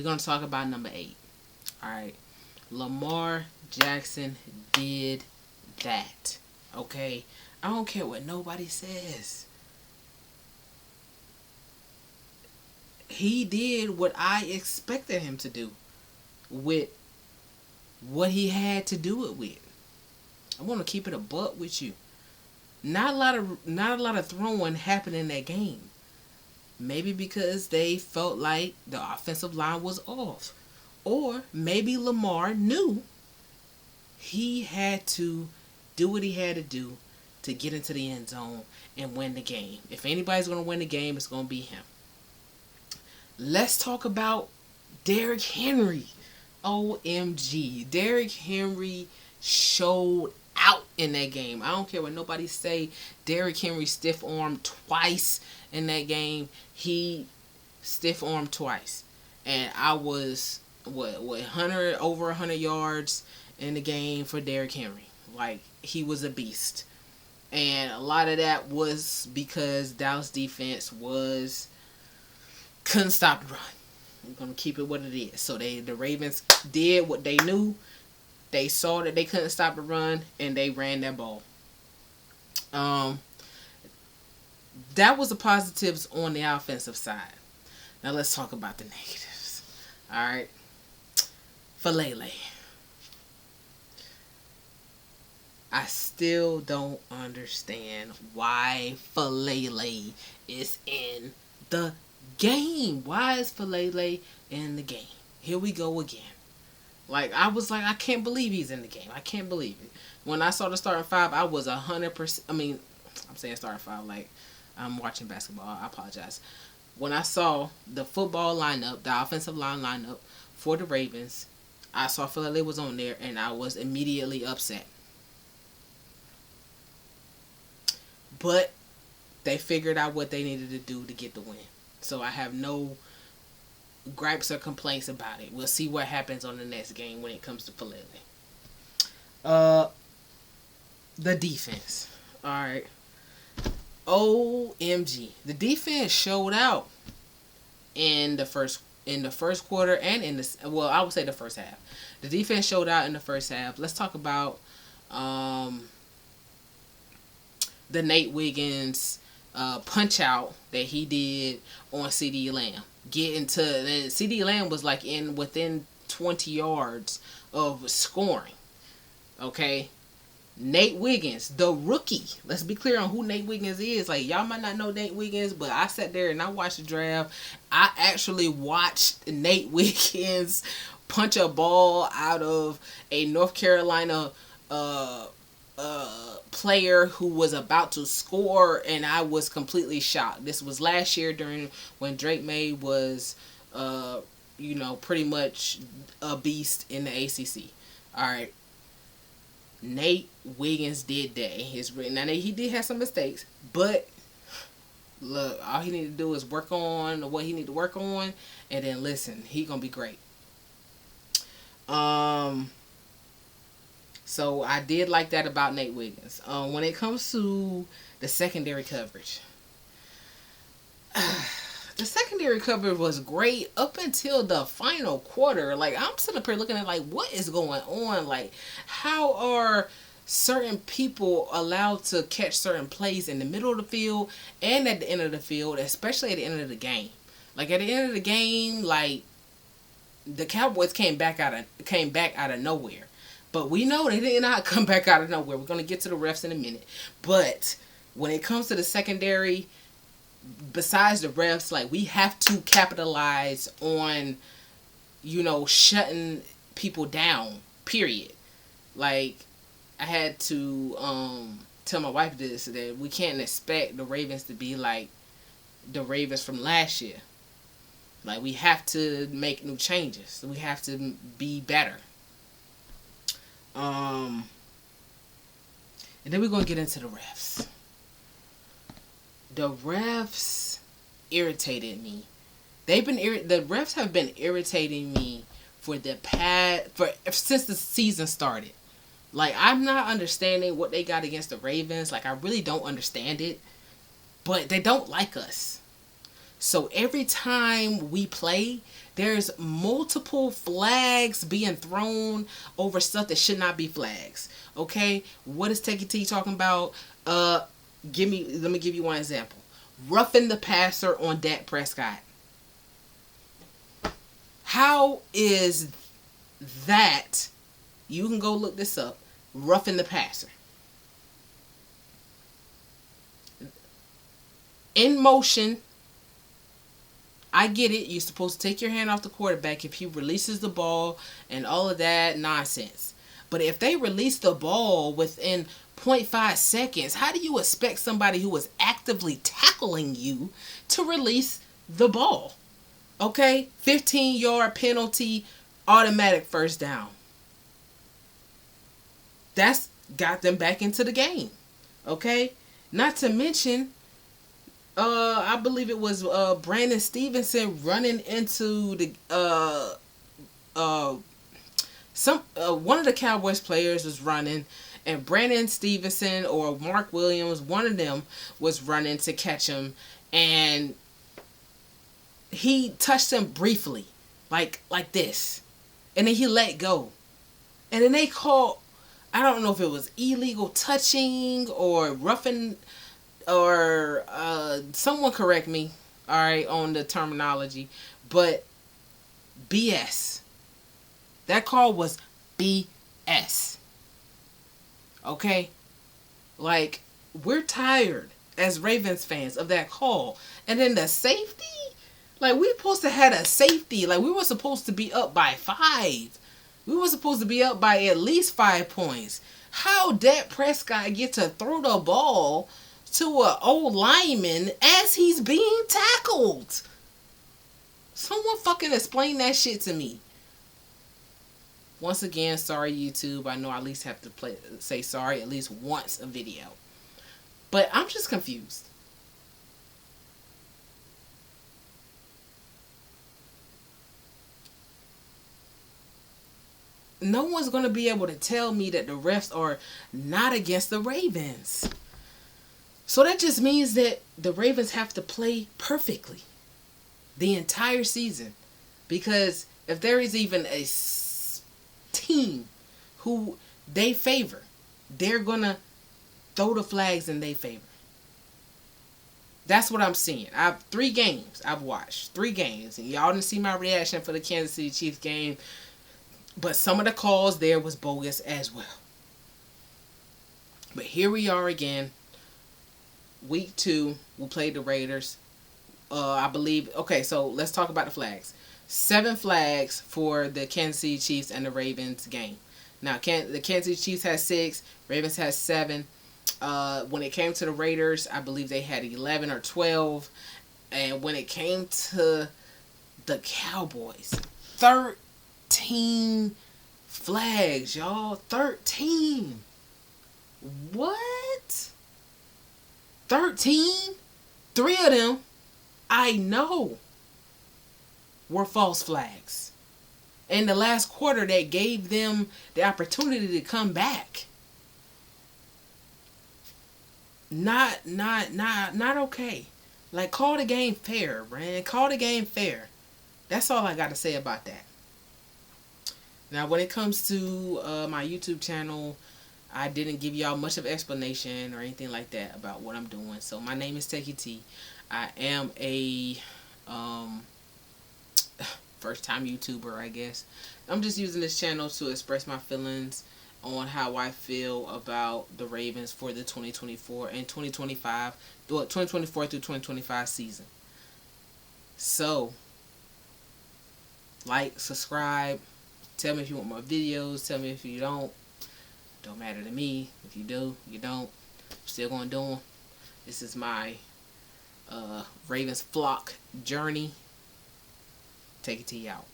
We're going to talk about number 8. All right. Lamar Jackson did that. Okay? I don't care what nobody says. He did what I expected him to do with what he had to do it with. I want to keep it a buck with you. Not a lot of throwing happened in that game. Maybe because they felt like the offensive line was off. Or maybe Lamar knew he had to do what he had to do to get into the end zone and win the game. If anybody's going to win the game, it's going to be him. Let's talk about Derrick Henry. OMG. Derrick Henry showed out in that game. I don't care what nobody say. Derrick Henry stiff-armed twice in that game. He stiff-armed twice. And I was, over 100 yards in the game for Derrick Henry. Like, he was a beast. And a lot of that was because Dallas defense couldn't stop the run. I'm going to keep it what it is. So the Ravens did what they knew. They saw that they couldn't stop the run, and they ran that ball. That was the positives on the offensive side. Now let's talk about the negatives. All right. Falele. I still don't understand why Falele is in the game. Why is Falele in the game? Here we go again. Like, I was like, I can't believe he's in the game. I can't believe it. When I saw the starting 5, I was 100%. I mean, I'm saying starting 5 like I'm watching basketball. I apologize. When I saw the football lineup, the offensive line lineup for the Ravens, I saw Falele was on there, and I was immediately upset. But they figured out what they needed to do to get the win. So I have no gripes or complaints about it. We'll see what happens on the next game when it comes to Falele. The defense. Alright. OMG. The defense showed out in the first quarter and I would say the first half. The defense showed out in the first half. Let's talk about the Nate Wiggins punch out that he did on CeeDee Lamb. CeeDee Lamb was like within 20 yards of scoring. Okay? Nate Wiggins, the rookie. Let's be clear on who Nate Wiggins is. Like, y'all might not know Nate Wiggins, but I sat there and I watched the draft. I actually watched Nate Wiggins punch a ball out of a North Carolina player who was about to score, and I was completely shocked. This was last year when Drake May was pretty much a beast in the ACC. Alright. Nate Wiggins did that in his written. Now, he did have some mistakes, but look, all he needed to do is work on what he needed to work on, and then listen, he gonna be great. So I did like that about Nate Wiggins. When it comes to the secondary coverage, the secondary coverage was great up until the final quarter. Like, I'm sitting up here looking at, like, what is going on? Like, how are certain people allowed to catch certain plays in the middle of the field and at the end of the field, especially at the end of the game? Like, at the end of the game, like, the Cowboys came back out of nowhere. But we know they did not come back out of nowhere. We're going to get to the refs in a minute. But when it comes to the secondary, besides the refs, like, we have to capitalize on, shutting people down, period. Like, I had to tell my wife this, that we can't expect the Ravens to be like the Ravens from last year. Like, we have to make new changes. We have to be better. And then we're going to get into the refs. The refs irritated me. The refs have been irritating me since the season started. Like, I'm not understanding what they got against the Ravens. Like, I really don't understand it. But they don't like us. So every time we play, There's multiple flags being thrown over stuff that should not be flags. Okay, what is Takey T talking about? Let me give you one example. Roughing the passer on Dak Prescott. How is that? You can go look this up. Roughing the passer. In motion. I get it. You're supposed to take your hand off the quarterback if he releases the ball and all of that nonsense. But if they release the ball within 0.5 seconds, how do you expect somebody who is actively tackling you to release the ball? Okay? 15-yard penalty, automatic first down. That's got them back into the game. Okay? Not to mention, I believe it was Brandon Stevenson running into the one of the Cowboys players was running, and Brandon Stevenson or Mark Williams, one of them was running to catch him, and he touched him briefly, like this, and then he let go, and then they called, I don't know if it was illegal touching or roughing, or someone correct me, all right, on the terminology, but BS. That call was BS. Okay? Like, we're tired as Ravens fans of that call. And then the safety? Like, we supposed to have a safety. Like, we were supposed to be up by 5. We were supposed to be up by at least 5 points. How Dak Prescott get to throw the ball to an old lineman as he's being tackled? Someone fucking explain that shit to me. Once again, sorry YouTube. I know I at least have to say sorry at least once a video. But I'm just confused. No one's going to be able to tell me that the refs are not against the Ravens. So that just means that the Ravens have to play perfectly the entire season. Because if there is even a team who they favor, they're going to throw the flags in their favor. That's what I'm seeing. I've 3 games I've watched. 3 games. And y'all didn't see my reaction for the Kansas City Chiefs game. But some of the calls there was bogus as well. But here we are again. Week 2, we played the Raiders. I believe. Okay, so let's talk about the flags. 7 flags for the Kansas City Chiefs and the Ravens game. Now, the Kansas City Chiefs has 6. Ravens has 7. When it came to the Raiders, I believe they had 11 or 12. And when it came to the Cowboys, 13 flags, y'all. 13. What? 13? 3 of them, I know, were false flags. In the last quarter, that gave them the opportunity to come back. Not okay. Like, call the game fair, man. Call the game fair. That's all I got to say about that. Now, when it comes to my YouTube channel, I didn't give y'all much of explanation or anything like that about what I'm doing. So, my name is Takey T. I am a first-time YouTuber, I guess. I'm just using this channel to express my feelings on how I feel about the Ravens for the 2024 and 2025, 2024 through 2025 season. So, like, subscribe, tell me if you want more videos, tell me if you don't. Don't matter to me. If you do, you don't. I'm still going to do them. This is my Ravens flock journey. Take it to you out.